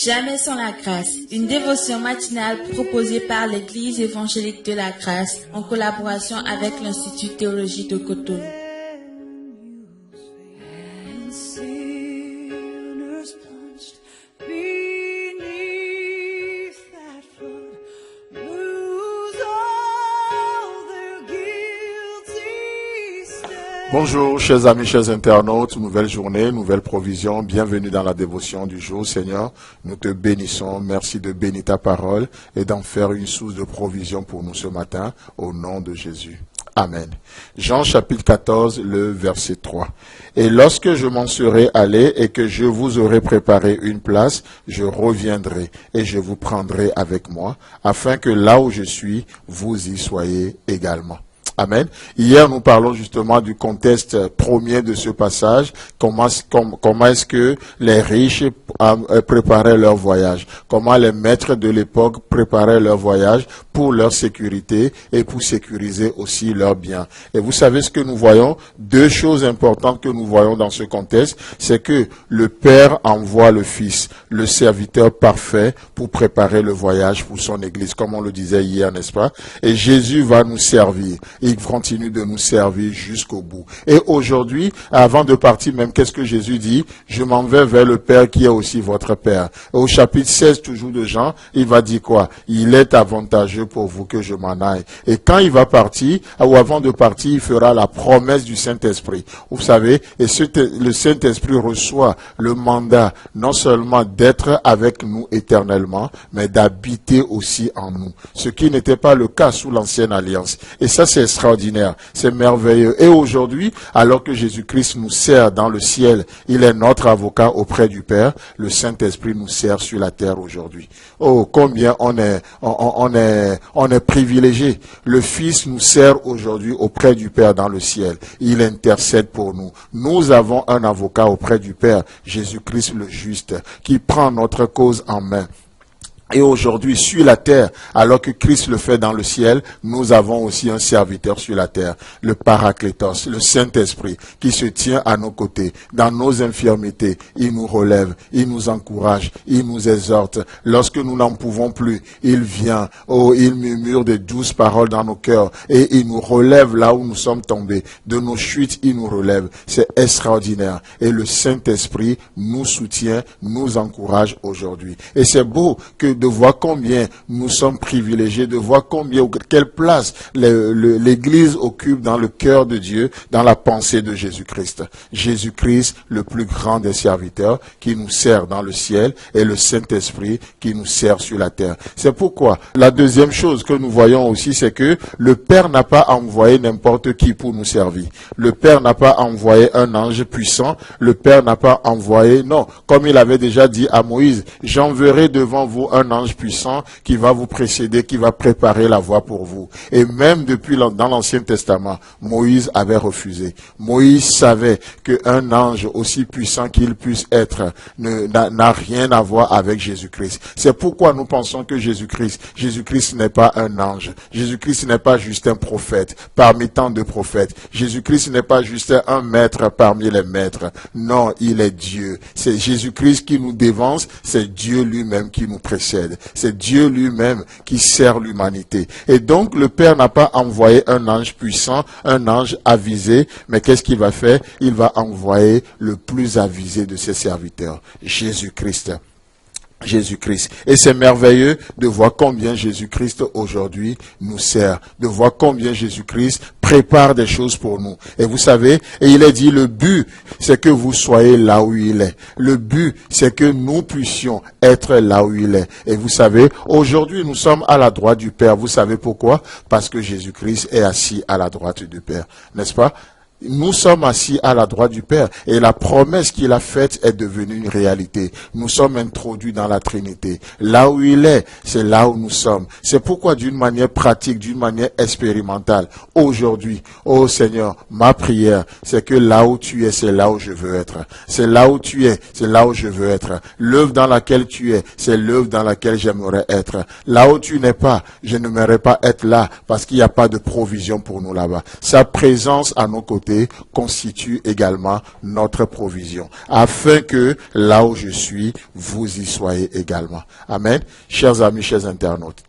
Jamais sans la grâce, une dévotion matinale proposée par l'Église évangélique de la grâce en collaboration avec l'Institut théologique de Cotonou. Bonjour, chers amis, chers internautes, nouvelle journée, nouvelle provision, bienvenue dans la dévotion du jour, Seigneur. Nous te bénissons, merci de bénir ta parole et d'en faire une source de provision pour nous ce matin, au nom de Jésus. Amen. Jean chapitre 14, le verset 3. Et lorsque je m'en serai allé et que je vous aurai préparé une place, je reviendrai et je vous prendrai avec moi, afin que là où je suis, vous y soyez également. Amen. Hier, nous parlons justement du contexte premier de ce passage. Comment est-ce que les riches préparaient leur voyage? Comment les maîtres de l'époque préparaient leur voyage pour leur sécurité et pour sécuriser aussi leurs biens. Et vous savez ce que nous voyons? Deux choses importantes que nous voyons dans ce contexte, c'est que le Père envoie le Fils, le serviteur parfait, pour préparer le voyage pour son Église, comme on le disait hier, n'est-ce pas? Et Jésus va nous servir. Il continue de nous servir jusqu'au bout. Et aujourd'hui, avant de partir même, qu'est-ce que Jésus dit? Je m'en vais vers le Père qui est aussi votre Père. Et au chapitre 16, toujours de Jean, il va dire quoi? Il est avantageux pour vous que je m'en aille. Et quand il va partir, ou avant de partir, il fera la promesse du Saint-Esprit. Vous savez, et le Saint-Esprit reçoit le mandat non seulement d'être avec nous éternellement, mais d'habiter aussi en nous. Ce qui n'était pas le cas sous l'ancienne alliance. Et ça, c'est extraordinaire, c'est merveilleux. Et aujourd'hui, alors que Jésus-Christ nous sert dans le ciel, il est notre avocat auprès du Père, le Saint-Esprit nous sert sur la terre aujourd'hui. Oh, combien on est privilégié. Le Fils nous sert aujourd'hui auprès du Père dans le ciel. Il intercède pour nous. Nous avons un avocat auprès du Père, Jésus-Christ le juste, qui prend notre cause en main. Et aujourd'hui, sur la terre, alors que Christ le fait dans le ciel, nous avons aussi un serviteur sur la terre, le Paraclétos, le Saint-Esprit, qui se tient à nos côtés. Dans nos infirmités, il nous relève, il nous encourage, il nous exhorte. Lorsque nous n'en pouvons plus, il vient, il murmure de douces paroles dans nos cœurs et il nous relève là où nous sommes tombés. De nos chutes, il nous relève. C'est extraordinaire. Et le Saint-Esprit nous soutient, nous encourage aujourd'hui. Et c'est beau que de voir combien nous sommes privilégiés, de voir quelle place l'Église occupe dans le cœur de Dieu, dans la pensée de Jésus-Christ. Jésus-Christ, le plus grand des serviteurs, qui nous sert dans le ciel, et le Saint-Esprit qui nous sert sur la terre. C'est pourquoi la deuxième chose que nous voyons aussi, c'est que le Père n'a pas envoyé n'importe qui pour nous servir. Le Père n'a pas envoyé un ange puissant. Le Père n'a pas envoyé, non, comme il avait déjà dit à Moïse, j'enverrai devant vous un ange puissant qui va vous précéder, qui va préparer la voie pour vous. Et même dans l'Ancien Testament, Moïse avait refusé. Moïse savait qu'un ange aussi puissant qu'il puisse être n'a rien à voir avec Jésus-Christ. C'est pourquoi nous pensons que Jésus-Christ n'est pas un ange. Jésus-Christ n'est pas juste un prophète parmi tant de prophètes. Jésus-Christ n'est pas juste un maître parmi les maîtres. Non, il est Dieu. C'est Jésus-Christ qui nous dévance, c'est Dieu lui-même qui nous précède. C'est Dieu lui-même qui sert l'humanité. Et donc, le Père n'a pas envoyé un ange puissant, un ange avisé, mais qu'est-ce qu'il va faire? Il va envoyer le plus avisé de ses serviteurs, Jésus-Christ. Jésus-Christ. Et c'est merveilleux de voir combien Jésus-Christ aujourd'hui nous sert, de voir combien Jésus-Christ prépare des choses pour nous. Et vous savez, et il est dit, le but, c'est que vous soyez là où il est. Le but, c'est que nous puissions être là où il est. Et vous savez, aujourd'hui, nous sommes à la droite du Père. Vous savez pourquoi? Parce que Jésus-Christ est assis à la droite du Père. N'est-ce pas? Nous sommes assis à la droite du Père et la promesse qu'il a faite est devenue une réalité. Nous sommes introduits dans la Trinité. Là où il est, c'est là où nous sommes. C'est pourquoi d'une manière pratique, d'une manière expérimentale, aujourd'hui, oh Seigneur, ma prière, c'est que là où tu es, c'est là où je veux être. C'est là où tu es, c'est là où je veux être. L'œuvre dans laquelle tu es, c'est l'œuvre dans laquelle j'aimerais être. Là où tu n'es pas, je n'aimerais pas être là parce qu'il n'y a pas de provision pour nous là-bas. Sa présence à nos côtés côté constitue également notre provision, afin que là où je suis, vous y soyez également. Amen. Chers amis, chers internautes,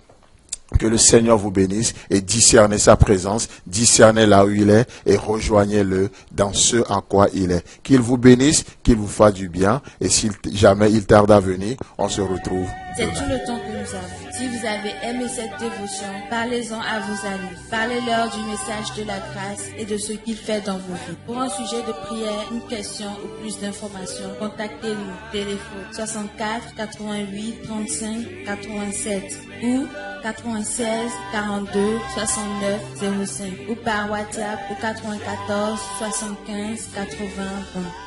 que le Seigneur vous bénisse et discernez sa présence, discernez là où il est et rejoignez-le dans ce en quoi il est. Qu'il vous bénisse, qu'il vous fasse du bien et si jamais il tarde à venir, on se retrouve. C'est tout le temps que nous avons. Si vous avez aimé cette dévotion, parlez-en à vos amis. Parlez-leur du message de la grâce et de ce qu'il fait dans vos vies. Pour un sujet de prière, une question ou plus d'informations, contactez-nous. Téléphone 64 88 35 87 ou 96 42 69 05 ou par WhatsApp au 94 75 80 20.